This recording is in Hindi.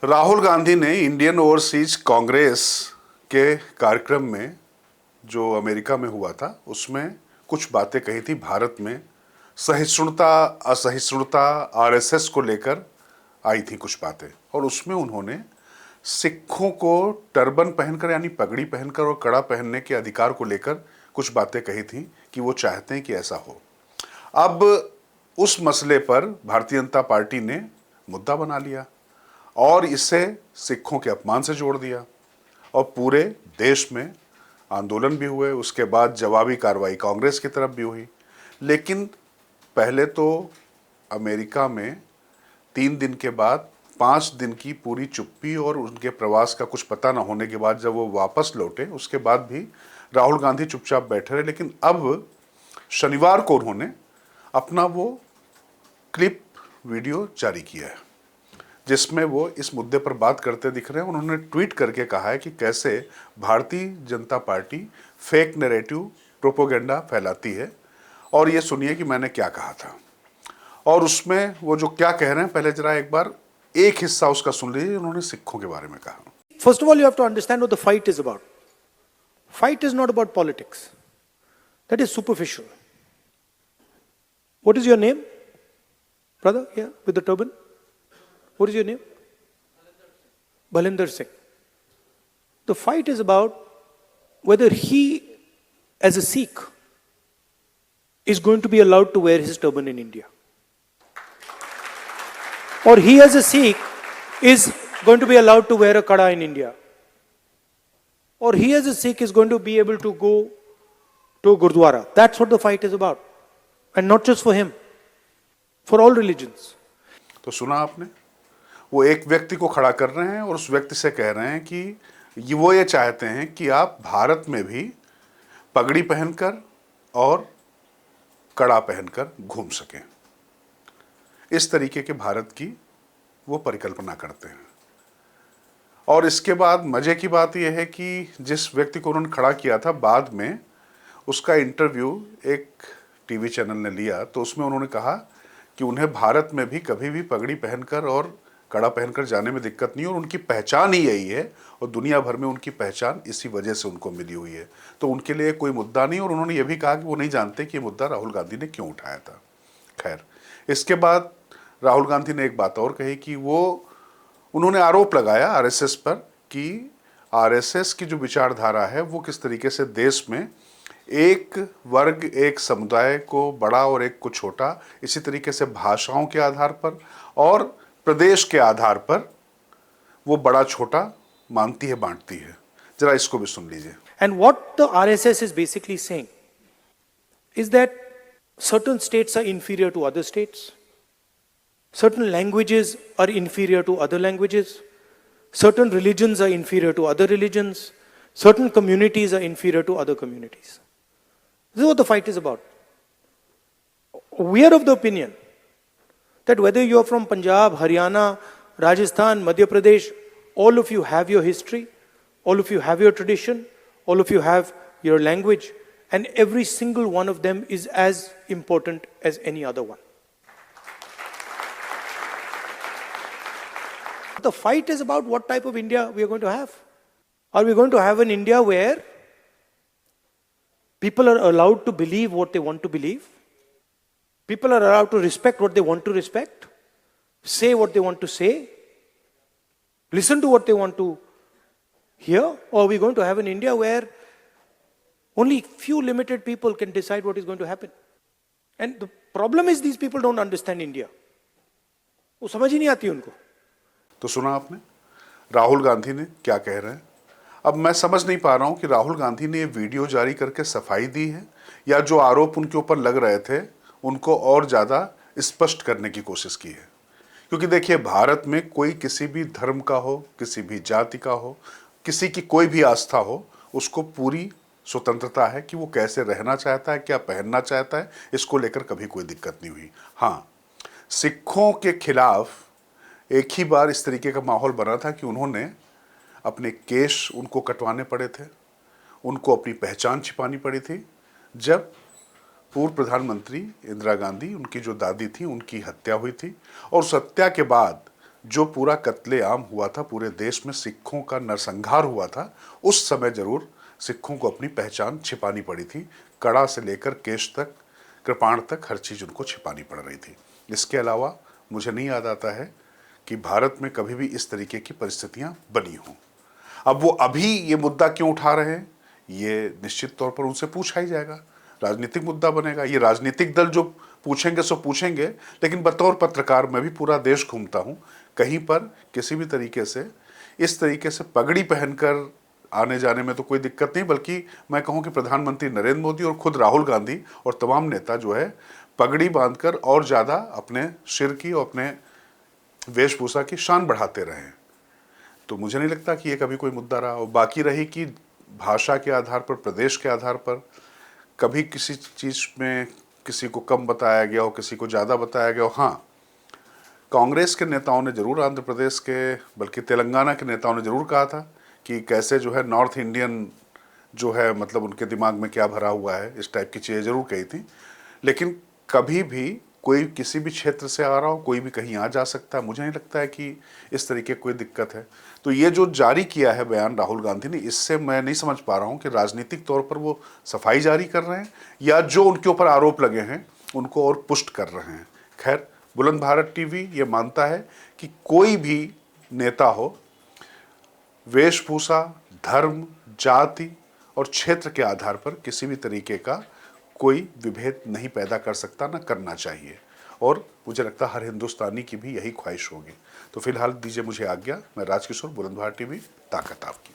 राहुल गांधी ने इंडियन ओवरसीज कांग्रेस के कार्यक्रम में जो अमेरिका में हुआ था उसमें कुछ बातें कही थी। भारत में सहिष्णुता असहिष्णुता आरएसएस को लेकर आई थी कुछ बातें, और उसमें उन्होंने सिखों को टर्बन पहनकर यानी पगड़ी पहनकर और कड़ा पहनने के अधिकार को लेकर कुछ बातें कही थी कि वो चाहते हैं कि ऐसा हो। अब उस मसले पर भारतीय जनता पार्टी ने मुद्दा बना लिया और इसे सिखों के अपमान से जोड़ दिया और पूरे देश में आंदोलन भी हुए। उसके बाद जवाबी कार्रवाई कांग्रेस की तरफ भी हुई। लेकिन पहले तो अमेरिका में 3 दिन के बाद 5 दिन की पूरी चुप्पी और उनके प्रवास का कुछ पता न होने के बाद जब वो वापस लौटे उसके बाद भी राहुल गांधी चुपचाप बैठे रहे। लेकिन अब शनिवार को उन्होंने अपना वो क्लिप वीडियो जारी किया है जिसमें वो इस मुद्दे पर बात करते दिख रहे हैं। उन्होंने ट्वीट करके कहा है कि कैसे Bharatiya Janata party fake narrative propaganda फैलाती है, और ये सुनिए कि मैंने क्या कहा था। और उसमें वो जो क्या कह रहे हैं पहले जरा एक बार एक हिस्सा उसका सुन लीजिए। उन्होंने सिखों के बारे में कहा। First of all, you have to understand what the fight is about. Fight is not about politics. That is superficial. What is your name? Brother, here, with the turban? What is your name? Balinder Singh. The fight is about whether he, as a Sikh, is going to be allowed to wear his turban in India. Or he, as a Sikh, is going to be allowed to wear a kada in India. Or he, as a Sikh, is going to be able to go to a Gurdwara. That's what the fight is about. And not just for him, for all religions. तो सुना आपने, वो एक व्यक्ति को खड़ा कर रहे हैं और उस व्यक्ति से कह रहे हैं कि वो ये चाहते हैं कि आप भारत में भी पगड़ी पहनकर और कड़ा पहनकर घूम सकें। इस तरीके के भारत की वो परिकल्पना करते हैं। और इसके बाद मजे की बात यह है कि जिस व्यक्ति को उन्होंने खड़ा किया था बाद में उसका इंटरव्यू एक टीवी चैनल ने लिया, तो उसमें उन्होंने कहा कि उन्हें भारत में भी कभी भी पगड़ी पहनकर और कड़ा पहनकर जाने में दिक्कत नहीं, और उनकी पहचान ही यही है और दुनिया भर में उनकी पहचान इसी वजह से उनको मिली हुई है। तो उनके लिए कोई मुद्दा नहीं। और उन्होंने ये भी कहा कि वो नहीं जानते कि ये मुद्दा राहुल गांधी ने क्यों उठाया था। खैर, इसके बाद राहुल गांधी ने एक बात और कही कि उन्होंने आरोप लगाया आरएसएस पर कि आरएसएस की जो विचारधारा है वो किस तरीके से देश में एक वर्ग एक समुदाय को बड़ा और एक को छोटा, इसी तरीके से भाषाओं के आधार पर और प्रदेश के आधार पर वो बड़ा छोटा मानती है, बांटती है। जरा इसको भी सुन लीजिए। And what the RSS is basically saying is that certain states are inferior to other states. Certain languages are inferior to other languages. Certain religions are inferior to other religions. Certain communities are inferior to other communities. This is what the fight is about. We are of the opinion that whether you are from Punjab, Haryana, Rajasthan, Madhya Pradesh, all of you have your history, all of you have your tradition, all of you have your language, and every single one of them is as important as any other one. The fight is about what type of India we are going to have. Are we going to have an India where people are allowed to believe what they want to believe? People are allowed to respect what they want to respect, say what they want to say, listen to what they want to hear? Or are we going to have an India where only few limited people can decide what is going to happen? And the problem is these people don't understand India. वो समझ ही नहीं आती उनको। तो सुना आपने राहुल गांधी ने क्या कह रहे हैं। अब मैं समझ नहीं पा रहा हूं कि राहुल गांधी ने ये वीडियो जारी करके सफाई दी है या जो आरोप उनके ऊपर लग रहे थे उनको और ज़्यादा स्पष्ट करने की कोशिश की है। क्योंकि देखिए, भारत में कोई किसी भी धर्म का हो, किसी भी जाति का हो, किसी की कोई भी आस्था हो, उसको पूरी स्वतंत्रता है कि वो कैसे रहना चाहता है, क्या पहनना चाहता है। इसको लेकर कभी कोई दिक्कत नहीं हुई। हाँ, सिखों के खिलाफ एक ही बार इस तरीके का माहौल बना था कि उन्होंने अपने केश उनको कटवाने पड़े थे, उनको अपनी पहचान छिपानी पड़ी थी जब पूर्व प्रधानमंत्री इंदिरा गांधी, उनकी जो दादी थी, उनकी हत्या हुई थी। और उस हत्या के बाद जो पूरा कत्लेआम हुआ था पूरे देश में, सिखों का नरसंहार हुआ था, उस समय जरूर सिखों को अपनी पहचान छिपानी पड़ी थी। कड़ा से लेकर केश तक, कृपाण तक, हर चीज उनको छिपानी पड़ रही थी। इसके अलावा मुझे नहीं याद आता है कि भारत में कभी भी इस तरीके की परिस्थितियां बनी हों। अब वो अभी ये मुद्दा क्यों उठा रहे हैं, ये निश्चित तौर पर उनसे पूछा ही जाएगा, राजनीतिक मुद्दा बनेगा। ये राजनीतिक दल जो पूछेंगे सो पूछेंगे, लेकिन बतौर पत्रकार मैं भी पूरा देश घूमता हूँ, कहीं पर किसी भी तरीके से इस तरीके से पगड़ी पहनकर आने जाने में तो कोई दिक्कत नहीं, बल्कि मैं कहूँ कि प्रधानमंत्री नरेंद्र मोदी और खुद राहुल गांधी और तमाम नेता जो है पगड़ी बांधकर और ज़्यादा अपने सिर की और अपने वेशभूषा की शान बढ़ाते रहे हैं। तो मुझे नहीं लगता कि ये कभी कोई मुद्दा रहा। और बाकी रही कि भाषा के आधार पर, प्रदेश के आधार पर कभी किसी चीज़ में किसी को कम बताया गया हो, किसी को ज़्यादा बताया गया हो। हाँ, कांग्रेस के नेताओं ने जरूर, आंध्र प्रदेश के बल्कि तेलंगाना के नेताओं ने जरूर कहा था कि कैसे जो है नॉर्थ इंडियन जो है, मतलब उनके दिमाग में क्या भरा हुआ है, इस टाइप की चीज़ें जरूर कही थी। लेकिन कभी भी कोई किसी भी क्षेत्र से आ रहा हो, कोई भी कहीं आ जा सकता है, मुझे नहीं लगता है कि इस तरीके कोई दिक्कत है। तो ये जो जारी किया है बयान राहुल गांधी ने, इससे मैं नहीं समझ पा रहा हूँ कि राजनीतिक तौर पर वो सफाई जारी कर रहे हैं या जो उनके ऊपर आरोप लगे हैं उनको और पुष्ट कर रहे हैं। खैर, बुलंद भारत टीवी ये मानता है कि कोई भी नेता हो, वेशभूषा, धर्म, जाति और क्षेत्र के आधार पर किसी भी तरीके का कोई विभेद नहीं पैदा कर सकता, ना करना चाहिए। और मुझे लगता है हर हिंदुस्तानी की भी यही ख्वाहिश होगी। तो फिलहाल दीजिए मुझे आज्ञा। मैं राजकिशोर, बुलंद भारत टीवी, ताकत आपकी।